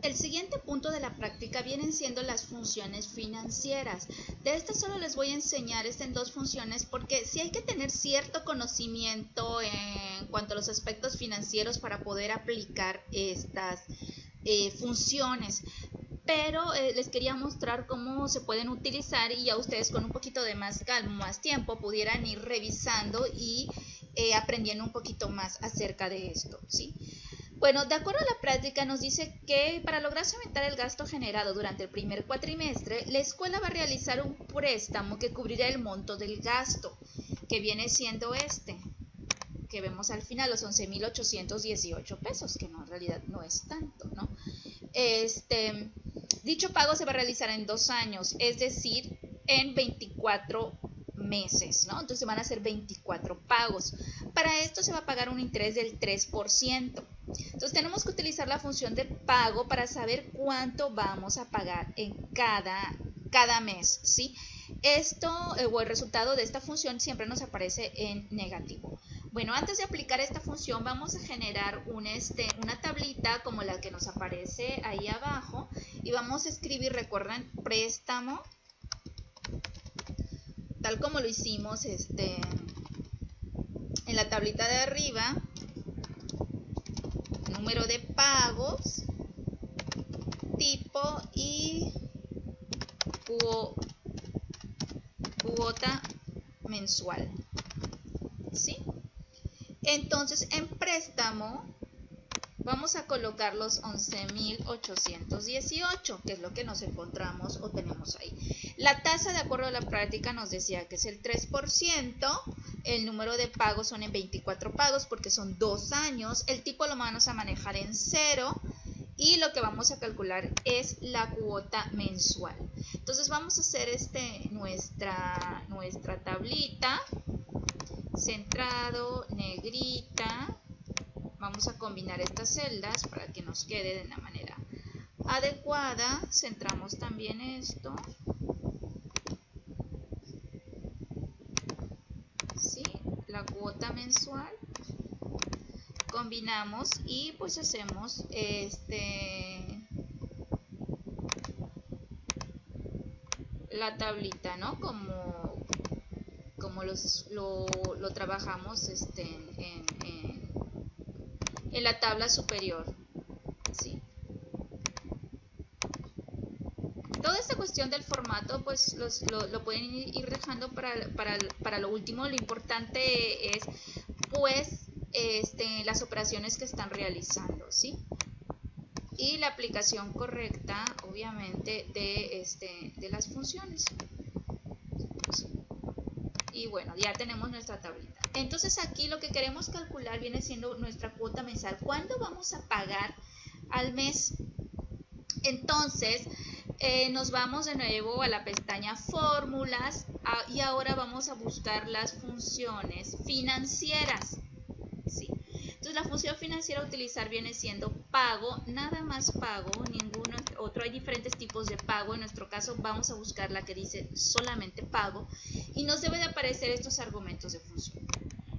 El siguiente punto de la práctica vienen siendo las funciones financieras. De estas solo les voy a enseñar en dos funciones porque sí hay que tener cierto conocimiento en cuanto a los aspectos financieros para poder aplicar estas funciones. Pero les quería mostrar cómo se pueden utilizar y ya ustedes con un poquito de más calma, más tiempo, pudieran ir revisando y aprendiendo un poquito más acerca de esto, ¿sí? Bueno, de acuerdo a la práctica nos dice que para lograr aumentar el gasto generado durante el primer cuatrimestre, la escuela va a realizar un préstamo que cubrirá el monto del gasto, que viene siendo este, que vemos al final, los 11,818 pesos, que no, en realidad no es tanto, ¿no? Dicho pago se va a realizar en 2 años, es decir, en 24 meses, ¿no? Entonces van a ser 24 pagos. Para esto se va a pagar un interés del 3%. Entonces tenemos que utilizar la función de pago para saber cuánto vamos a pagar en cada mes, ¿sí? Esto o el resultado de esta función siempre nos aparece en negativo. Bueno, antes de aplicar esta función vamos a generar una tablita como la que nos aparece ahí abajo y vamos a escribir, recuerden, préstamo, tal como lo hicimos en la tablita de arriba, número de pagos, tipo y cuota mensual, ¿sí? Entonces en préstamo vamos a colocar los 11,818, que es lo que nos encontramos o tenemos ahí. La tasa, de acuerdo a la práctica, nos decía que es el 3%. El número de pagos son en 24 pagos porque son 2 años. El tipo lo vamos a manejar en 0. Y lo que vamos a calcular es la cuota mensual. Entonces vamos a hacer nuestra tablita. Centrado, negrita. Vamos a combinar estas celdas para que nos quede de una manera adecuada. Centramos también esto. ¿Sí? La cuota mensual. Combinamos y pues hacemos la tablita, ¿no? Como lo trabajamos en la tabla superior, ¿sí? Toda esta cuestión del formato pues lo pueden ir dejando para lo último. Lo importante es pues las operaciones que están realizando, ¿sí? Y la aplicación correcta obviamente de las funciones. Y bueno, ya tenemos nuestra tablita. Entonces aquí lo que queremos calcular viene siendo nuestra cuota mensual. ¿Cuándo vamos a pagar al mes? Entonces nos vamos de nuevo a la pestaña fórmulas y ahora vamos a buscar las funciones financieras, ¿sí? Entonces la función financiera a utilizar viene siendo pago, nada más pago, ninguno otro. Hay diferentes tipos de pago. En nuestro caso vamos a buscar la que dice solamente pago y nos debe de aparecer estos argumentos de función.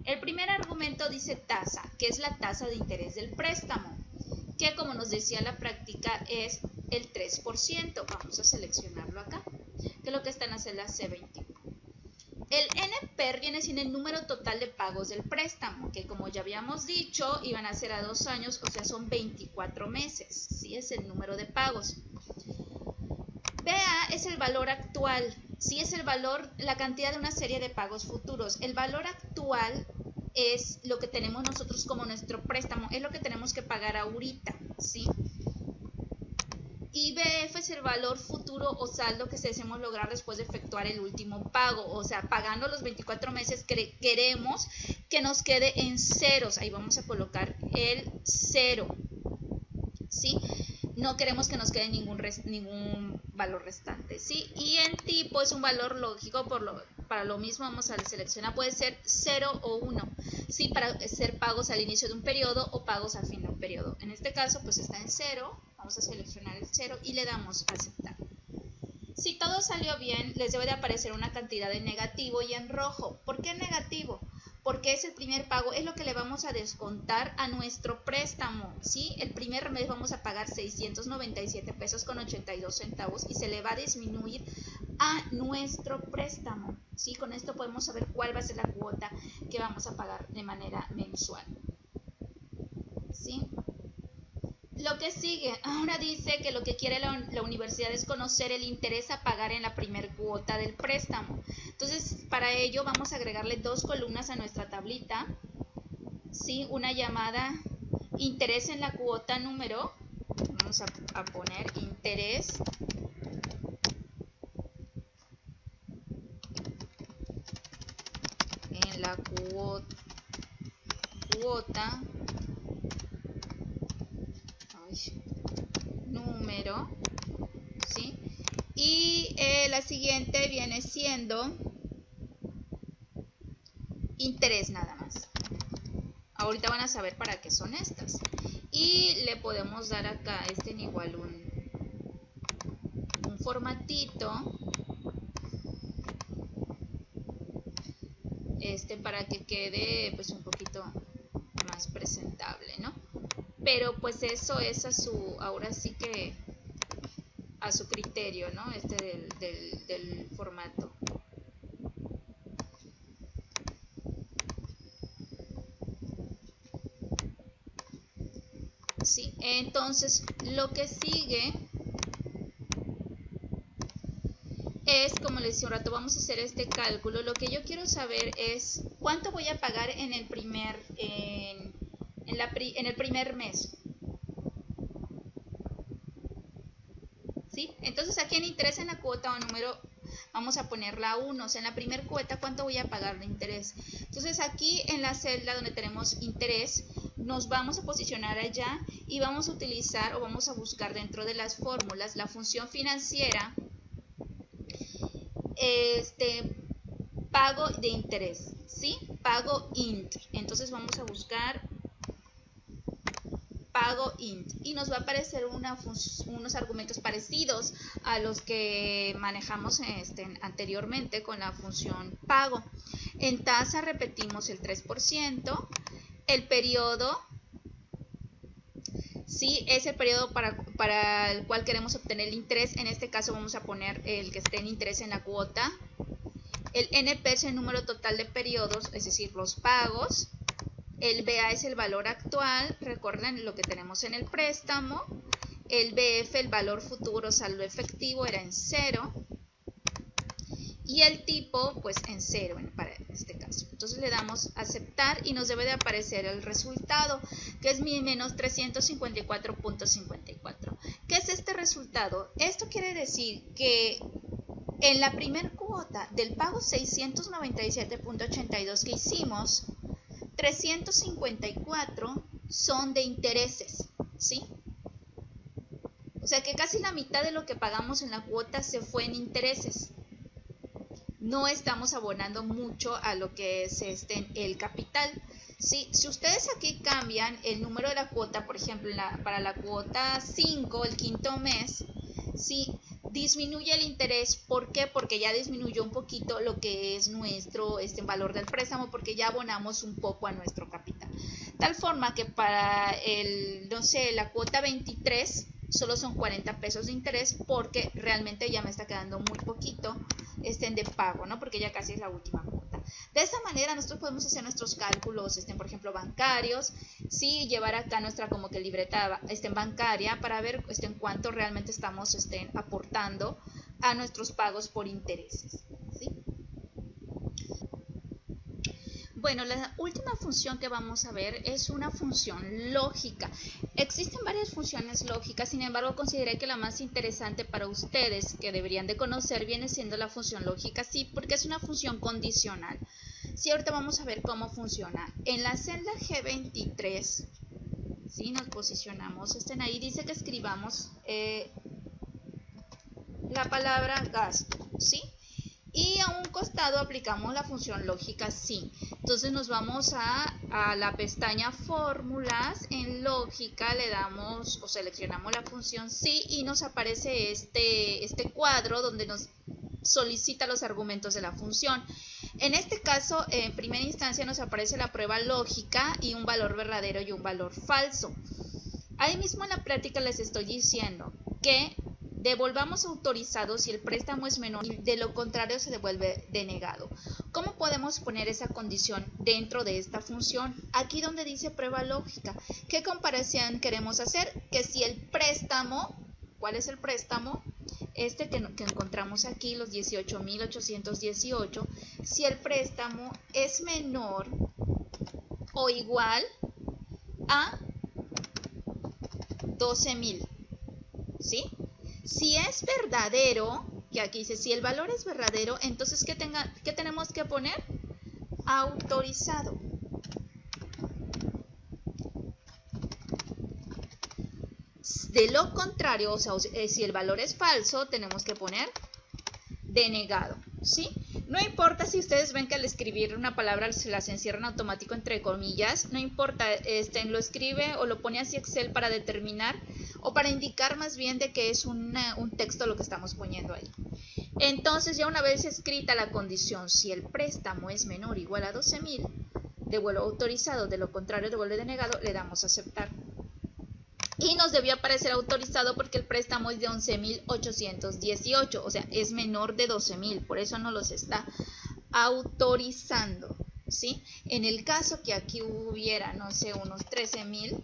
El primer argumento dice tasa, que es la tasa de interés del préstamo, que como nos decía la práctica es el 3%. Vamos a seleccionarlo acá, que es lo que está en la celda C21. El NPER viene siendo el número total de pagos del préstamo, que como ya habíamos dicho, iban a ser a 2 años, o sea, son 24 meses, ¿sí? Es el número de pagos. BA es el valor actual, ¿sí? Es el valor, la cantidad de una serie de pagos futuros. El valor actual es lo que tenemos nosotros como nuestro préstamo, es lo que tenemos que pagar ahorita, ¿sí? Y BF es el valor futuro o saldo que deseamos lograr después de efectuar el último pago. O sea, pagando los 24 meses queremos que nos quede en ceros. Ahí vamos a colocar el 0, ¿sí? No queremos que nos quede ningún valor restante, ¿sí? Y en tipo es un valor lógico, para lo mismo vamos a seleccionar, puede ser 0 o 1, ¿sí? Para hacer pagos al inicio de un periodo o pagos al fin de un periodo. En este caso pues está en 0, vamos a seleccionar el 0 y le damos a aceptar. Si todo salió bien, les debe de aparecer una cantidad en negativo y en rojo. ¿Por qué en negativo? porque es el primer pago, es lo que le vamos a descontar a nuestro préstamo, ¿sí? El primer mes vamos a pagar 697 pesos con 82 centavos y se le va a disminuir a nuestro préstamo, ¿sí? Con esto podemos saber cuál va a ser la cuota que vamos a pagar de manera mensual, ¿sí? Lo que sigue, ahora dice que lo que quiere la universidad es conocer el interés a pagar en la primer cuota del préstamo. Entonces, para ello vamos a agregarle dos columnas a nuestra tablita, ¿sí? Una llamada interés en la cuota número, vamos a poner interés en la cuota número, ¿sí? Y la siguiente viene siendo interés nada más. Ahorita van a saber para qué son estas. Y le podemos dar acá en igual un formatito para que quede pues un poquito más presentable, ¿no? Pero pues eso es ahora sí que a su criterio, ¿no? Del formato. ¿Sí? Entonces, lo que sigue es, como les decía un rato, vamos a hacer este cálculo. Lo que yo quiero saber es cuánto voy a pagar en el primer mes. ¿Sí? Entonces aquí en interés en la cuota o número vamos a poner la 1, o sea, en la primera cuota cuánto voy a pagar de interés. Entonces aquí en la celda donde tenemos interés nos vamos a posicionar allá y vamos a utilizar o vamos a buscar dentro de las fórmulas la función financiera pago de interés, ¿sí? Pago int. Entonces vamos a buscar pago int y nos va a aparecer unos argumentos parecidos a los que manejamos anteriormente con la función pago. En tasa repetimos el 3%, el periodo, sí, es el periodo para el cual queremos obtener el interés. En este caso vamos a poner el que esté en interés en la cuota. El NP es el número total de periodos, es decir, los pagos. El BA es el valor actual, recuerden lo que tenemos en el préstamo. El BF, el valor futuro, saldo efectivo, era en 0. Y el tipo, pues en 0 para este caso. Entonces le damos aceptar y nos debe de aparecer el resultado, que es menos 354.54. ¿Qué es este resultado? Esto quiere decir que en la primera cuota del pago 697.82 que hicimos, 354 son de intereses, ¿sí? O sea que casi la mitad de lo que pagamos en la cuota se fue en intereses. No estamos abonando mucho a lo que es el capital, ¿sí? Si ustedes aquí cambian el número de la cuota, por ejemplo, para la cuota 5, el quinto mes, ¿sí? Disminuye el interés. ¿Por qué? Porque ya disminuyó un poquito lo que es nuestro valor del préstamo, porque ya abonamos un poco a nuestro capital. Tal forma que para la cuota 23 solo son 40 pesos de interés, porque realmente ya me está quedando muy poquito de pago, ¿no? Porque ya casi es la última cuota. De esta manera nosotros podemos hacer nuestros cálculos, por ejemplo, bancarios, sí, llevar acá nuestra como que libreta bancaria para ver en cuánto realmente estamos aportando a nuestros pagos por intereses, ¿sí? Bueno, la última función que vamos a ver es una función lógica. Existen varias funciones lógicas, sin embargo consideré que la más interesante para ustedes, que deberían de conocer, viene siendo la función lógica, sí, porque es una función condicional. Sí, ahorita vamos a ver cómo funciona. En la celda G23, ¿sí? Nos posicionamos, ahí dice que escribamos la palabra gasto, ¿sí? Y a un costado aplicamos la función lógica sí. Entonces nos vamos a la pestaña fórmulas, en lógica le damos o seleccionamos la función sí y nos aparece este cuadro donde nos solicita los argumentos de la función. En este caso, en primera instancia nos aparece la prueba lógica y un valor verdadero y un valor falso. Ahí mismo en la práctica les estoy diciendo que devolvamos autorizado si el préstamo es menor y de lo contrario se devuelve denegado. ¿Cómo podemos poner esa condición dentro de esta función? Aquí donde dice prueba lógica, ¿qué comparación queremos hacer? Que si el préstamo, ¿cuál es el préstamo? Este que encontramos aquí, los 18.818, si el préstamo es menor o igual a 12.000, ¿sí? Si es verdadero, que aquí dice, si el valor es verdadero, entonces ¿qué tenemos que poner? Autorizado. De lo contrario, o sea, si el valor es falso, tenemos que poner denegado, ¿sí? No importa si ustedes ven que al escribir una palabra se las encierran automático entre comillas, no importa, lo escribe o lo pone así Excel para determinar o para indicar más bien de que es un texto lo que estamos poniendo ahí. Entonces ya una vez escrita la condición, si el préstamo es menor o igual a 12.000, devuelvo autorizado, de lo contrario devuelve denegado, le damos a aceptar. Y nos debió aparecer autorizado porque el préstamo es de 11.818, o sea, es menor de 12.000, por eso no los está autorizando, ¿sí? En el caso que aquí hubiera, no sé, unos 13.000,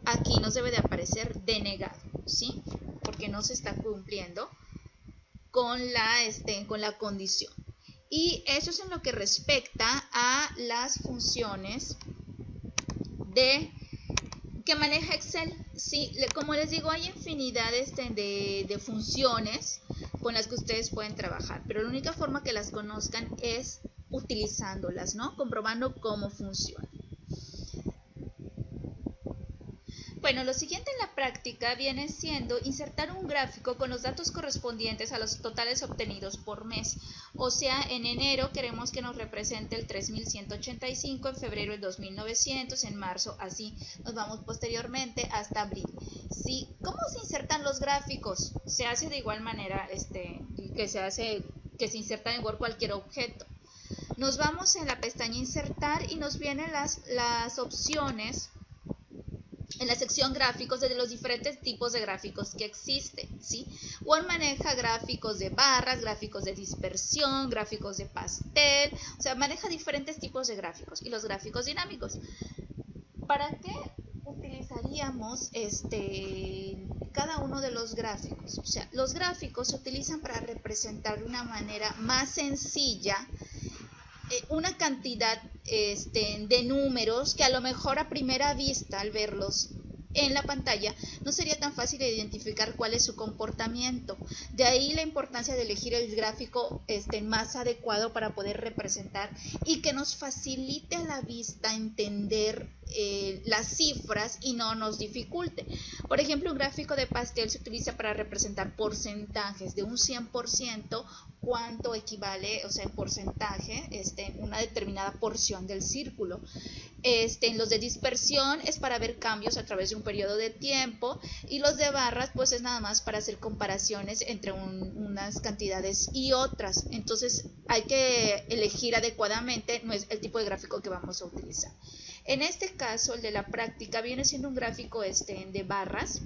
aquí nos debe de aparecer denegado, ¿sí? Porque no se está cumpliendo con la condición. Y eso es en lo que respecta a las funciones que maneja Excel. Sí, como les digo, hay infinidad de funciones con las que ustedes pueden trabajar, pero la única forma que las conozcan es utilizándolas, ¿no? Comprobando cómo funciona. Bueno, lo siguiente en la práctica viene siendo insertar un gráfico con los datos correspondientes a los totales obtenidos por mes. O sea, en enero queremos que nos represente el 3.185, en febrero el 2.900, en marzo así nos vamos posteriormente hasta abril. ¿Sí? ¿Cómo se insertan los gráficos? Se hace de igual manera que se inserta en Word cualquier objeto. Nos vamos en la pestaña insertar y nos vienen las opciones en la sección gráficos de los diferentes tipos de gráficos que existen, ¿sí? Word maneja gráficos de barras, gráficos de dispersión, gráficos de pastel, o sea, maneja diferentes tipos de gráficos y los gráficos dinámicos. ¿Para qué utilizaríamos cada uno de los gráficos? O sea, los gráficos se utilizan para representar de una manera más sencilla una cantidad de números que a lo mejor a primera vista al verlos en la pantalla no sería tan fácil de identificar cuál es su comportamiento. De ahí la importancia de elegir el gráfico más adecuado para poder representar y que nos facilite a la vista entender las cifras y no nos dificulte. Por ejemplo, un gráfico de pastel se utiliza para representar porcentajes de un 100%, cuánto equivale, o sea, en porcentaje, una determinada porción del círculo. Los de dispersión es para ver cambios a través de un periodo de tiempo y los de barras pues es nada más para hacer comparaciones entre unas cantidades y otras. Entonces hay que elegir adecuadamente el tipo de gráfico que vamos a utilizar. En este caso, el de la práctica viene siendo un gráfico de barras,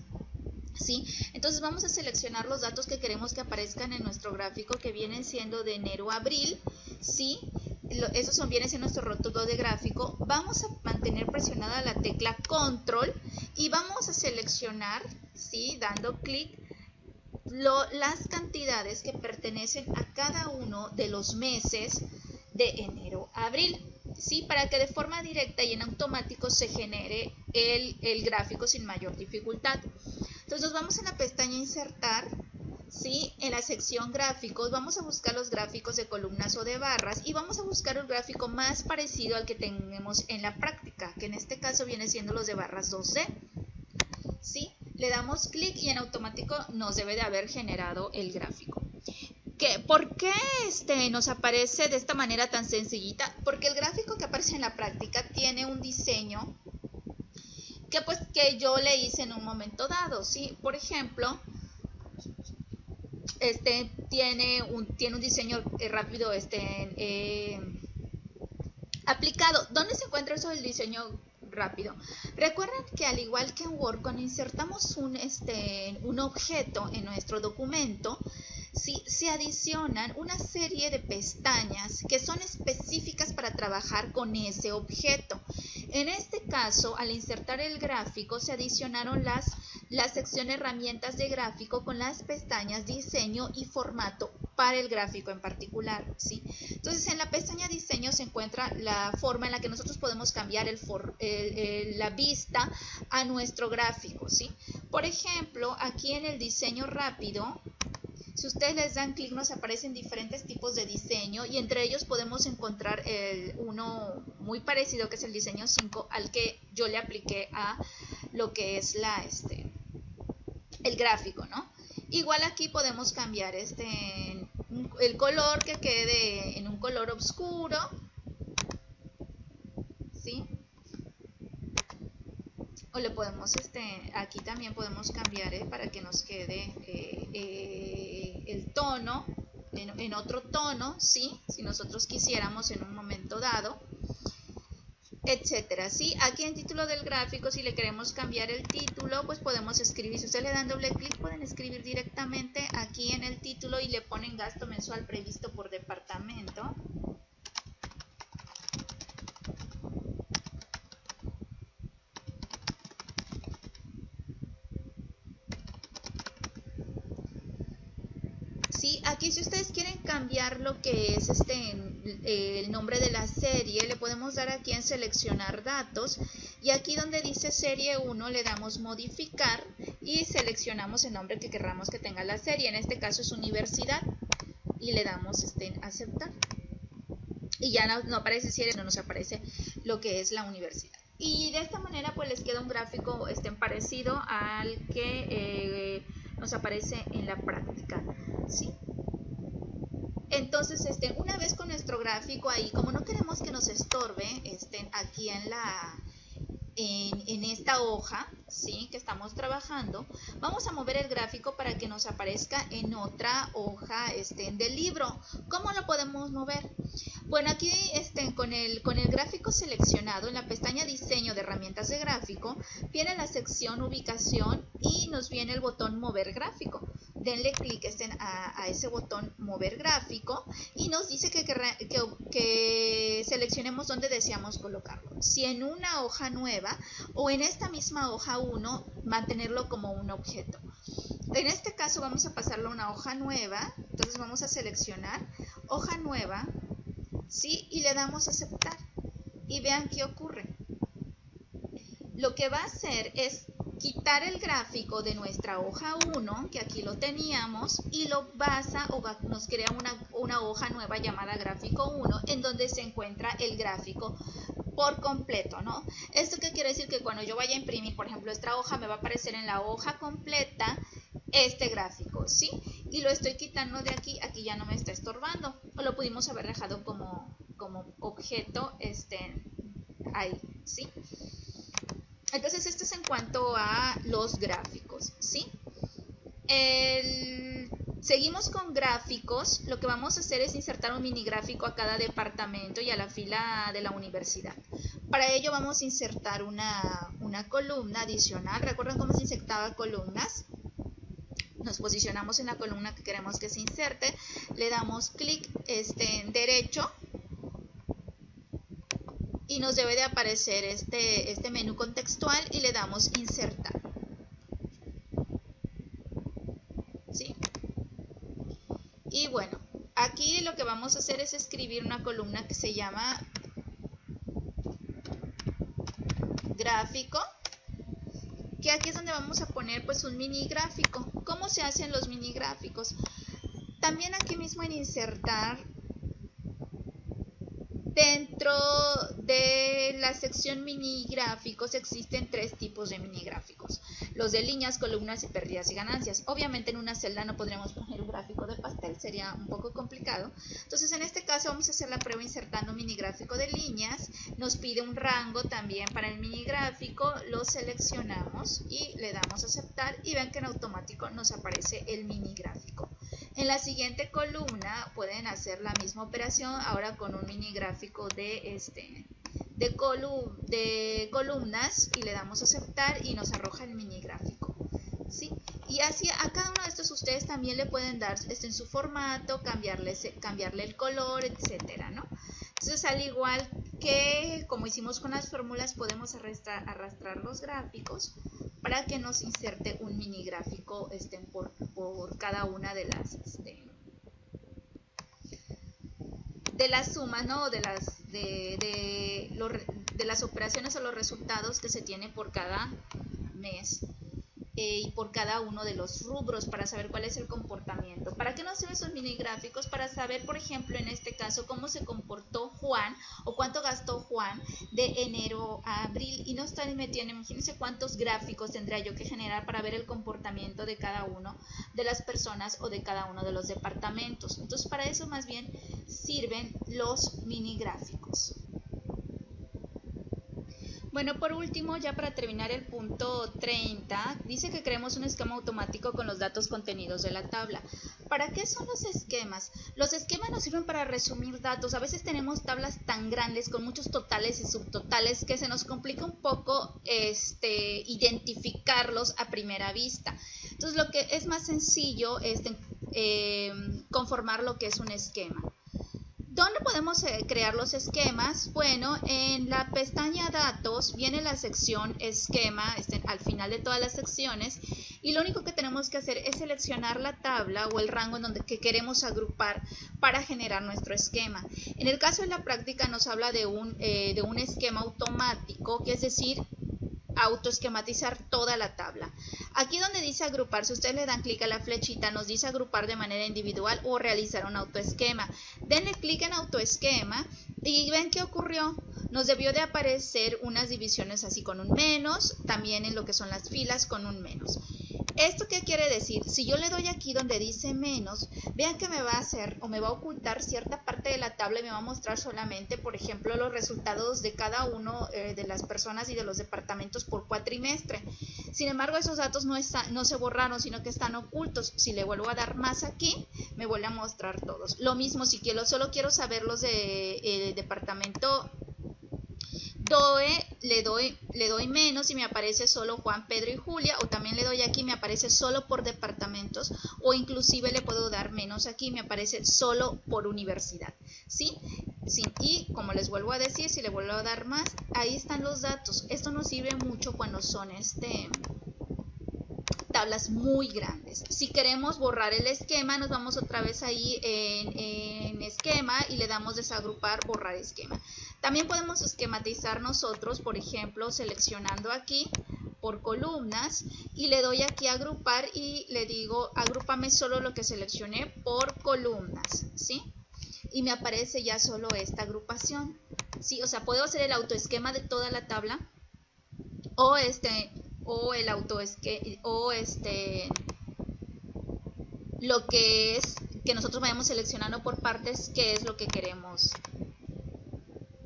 ¿sí? Entonces vamos a seleccionar los datos que queremos que aparezcan en nuestro gráfico, que vienen siendo de enero a abril, ¿sí? Esos viene siendo nuestro rótulo de gráfico. Vamos a mantener presionada la tecla control y vamos a seleccionar, ¿sí? Dando clic, las cantidades que pertenecen a cada uno de los meses de enero a abril, ¿sí? Para que de forma directa y en automático se genere el gráfico sin mayor dificultad. Entonces nos vamos a la pestaña insertar, ¿sí? En la sección gráficos vamos a buscar los gráficos de columnas o de barras y vamos a buscar el gráfico más parecido al que tenemos en la práctica, que en este caso viene siendo los de barras 2D, ¿sí? Le damos clic y en automático nos debe de haber generado el gráfico. ¿Por qué nos aparece de esta manera tan sencillita? Porque el gráfico que aparece en la práctica tiene un diseño que yo le hice en un momento dado, ¿sí? Por ejemplo, tiene un diseño rápido aplicado. ¿Dónde se encuentra eso del diseño rápido? Recuerden que al igual que en Word, cuando insertamos un objeto en nuestro documento, ¿sí? Se adicionan una serie de pestañas que son específicas para trabajar con ese objeto. En este caso, al insertar el gráfico, se adicionaron la sección herramientas de gráfico con las pestañas diseño y formato para el gráfico en particular, ¿sí? Entonces, en la pestaña diseño se encuentra la forma en la que nosotros podemos cambiar la vista a nuestro gráfico, ¿sí? Por ejemplo, aquí en el diseño rápido, si ustedes les dan clic, nos aparecen diferentes tipos de diseño y entre ellos podemos encontrar uno muy parecido, que es el diseño 5, al que yo le apliqué a lo que es el gráfico, ¿no? Igual aquí podemos cambiar el color, que quede en un color oscuro, ¿sí? O le podemos, aquí también podemos cambiar para que nos quede el tono en otro tono, ¿sí? Si nosotros quisiéramos en un momento dado, etcétera, ¿sí? Aquí en título del gráfico, si le queremos cambiar el título, pues podemos escribir. Si ustedes le dan doble clic, pueden escribir directamente aquí en el título y le ponen gasto mensual previsto por departamento. ¿Sí? Aquí si ustedes quieren cambiar lo que es el nombre de la serie, le podemos dar aquí en seleccionar datos y aquí donde dice serie 1 le damos modificar y seleccionamos el nombre que querramos que tenga la serie. En este caso es universidad y le damos aceptar. Y ya no aparece serie, no nos aparece lo que es la universidad. Y de esta manera pues les queda un gráfico parecido al que nos aparece en la práctica, ¿sí? Entonces, una vez con nuestro gráfico ahí, como no queremos que nos estorbe aquí en esta hoja, ¿sí? Que estamos trabajando, vamos a mover el gráfico para que nos aparezca en otra hoja del libro. ¿Cómo lo podemos mover? Bueno, aquí con el gráfico seleccionado, en la pestaña diseño de herramientas de gráfico, viene la sección ubicación y nos viene el botón mover gráfico. Denle clic a ese botón mover gráfico y nos dice que seleccionemos dónde deseamos colocarlo. Si en una hoja nueva o en esta misma hoja 1, mantenerlo como un objeto. En este caso vamos a pasarlo a una hoja nueva, entonces vamos a seleccionar hoja nueva, ¿sí? Y le damos a aceptar y vean qué ocurre. Lo que va a hacer es quitar el gráfico de nuestra hoja 1, que aquí lo teníamos, y lo basa o nos crea una hoja nueva llamada gráfico 1, en donde se encuentra el gráfico por completo, ¿no? ¿Esto qué quiere decir? Que cuando yo vaya a imprimir, por ejemplo, esta hoja, me va a aparecer en la hoja completa este gráfico, ¿sí? Y lo estoy quitando de aquí, aquí ya no me está estorbando. O lo pudimos haber dejado como objeto ahí, ¿sí? Entonces, esto es en cuanto a los gráficos, ¿sí? Seguimos con gráficos. Lo que vamos a hacer es insertar un mini gráfico a cada departamento y a la fila de la universidad. Para ello vamos a insertar una columna adicional. ¿Recuerdan cómo se insertaba columnas? Nos posicionamos en la columna que queremos que se inserte. Le damos clic derecho. Y nos debe de aparecer este menú contextual y le damos insertar. ¿Sí? Y bueno, aquí lo que vamos a hacer es escribir una columna que se llama gráfico, que aquí es donde vamos a poner pues un mini gráfico. ¿Cómo se hacen los mini gráficos? También aquí mismo en insertar, dentro de la sección mini gráficos existen tres tipos de mini gráficos. los de líneas, columnas y pérdidas y ganancias. Obviamente en una celda no podremos poner un gráfico de pastel, sería un poco complicado. Entonces en este caso vamos a hacer la prueba insertando un mini gráfico de líneas. Nos pide un rango también para el mini gráfico, lo seleccionamos y le damos a aceptar y ven que en automático nos aparece el mini gráfico. En la siguiente columna pueden hacer la misma operación ahora con un mini gráfico de columnas y le damos a aceptar y nos arroja el mini gráfico, ¿sí? Y así a cada uno de estos ustedes también le pueden dar en su formato, cambiarle el color, etcétera, ¿no? Entonces, al igual que como hicimos con las fórmulas, podemos arrastrar los gráficos para que nos inserte un mini gráfico por cada una de las sumas, ¿no? de las operaciones o los resultados que se tiene por cada mes y por cada uno de los rubros para saber cuál es el comportamiento. ¿Para qué nos sirven esos mini gráficos? Para saber, por ejemplo, en este caso, cómo se comportó Juan o cuánto gastó Juan de enero a abril, y no estar metiendo, imagínense cuántos gráficos tendría yo que generar para ver el comportamiento de cada uno de las personas o de cada uno de los departamentos. Entonces, para eso más bien sirven los mini gráficos. Bueno, por último, ya para terminar el punto 30, dice que creemos un esquema automático con los datos contenidos de la tabla. ¿Para qué son los esquemas? Los esquemas nos sirven para resumir datos. A veces tenemos tablas tan grandes con muchos totales y subtotales que se nos complica un poco identificarlos a primera vista. Entonces, lo que es más sencillo es conformar lo que es un esquema. ¿Dónde podemos crear los esquemas? Bueno, en la pestaña Datos viene la sección Esquema, al final de todas las secciones, y lo único que tenemos que hacer es seleccionar la tabla o el rango en que queremos agrupar para generar nuestro esquema. En el caso de la práctica nos habla de un esquema automático, que es decir, autoesquematizar toda la tabla. Aquí donde dice agrupar, si ustedes le dan clic a la flechita, nos dice agrupar de manera individual o realizar un autoesquema. Denle clic en autoesquema y ven qué ocurrió. Nos debió de aparecer unas divisiones así con un menos, también en lo que son las filas con un menos. ¿Esto qué quiere decir? Si yo le doy aquí donde dice menos, vean que me va a hacer o me va a ocultar cierta parte de la tabla y me va a mostrar solamente, por ejemplo, los resultados de cada uno de las personas y de los departamentos por cuatrimestre. Sin embargo, esos datos no se borraron, sino que están ocultos. Si le vuelvo a dar más aquí, me vuelve a mostrar todos. Lo mismo, si solo quiero saber los de departamento le doy menos y me aparece solo Juan, Pedro y Julia, o también le doy aquí y me aparece solo por departamentos, o inclusive le puedo dar menos aquí y me aparece solo por universidad, ¿sí? Y como les vuelvo a decir, si le vuelvo a dar más, ahí están los datos. Esto nos sirve mucho cuando son tablas muy grandes. Si queremos borrar el esquema, nos vamos otra vez ahí en esquema y le damos desagrupar, borrar esquema. También podemos esquematizar nosotros, por ejemplo, seleccionando aquí por columnas y le doy aquí a agrupar y le digo agrúpame solo lo que seleccioné por columnas, ¿sí? Y me aparece ya solo esta agrupación, ¿sí? O sea, puedo hacer el autoesquema de toda la tabla o lo que es que nosotros vayamos seleccionando por partes qué es lo que queremos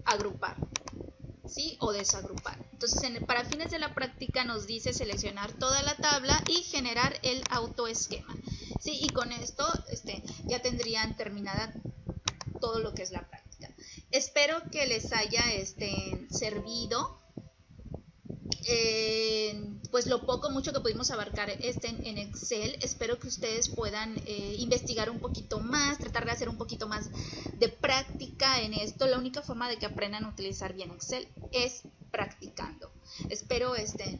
agrupar, ¿sí? O desagrupar. Entonces, para fines de la práctica nos dice seleccionar toda la tabla y generar el autoesquema, ¿sí? Y con esto ya tendrían terminada todo lo que es la práctica. Espero que les haya servido pues lo poco mucho que pudimos abarcar en Excel. Espero que ustedes puedan investigar un poquito más, tratar de hacer un poquito más de práctica en esto. La única forma de que aprendan a utilizar bien Excel es practicando. Espero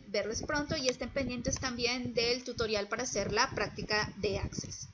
verles pronto y estén pendientes también del tutorial para hacer la práctica de Access.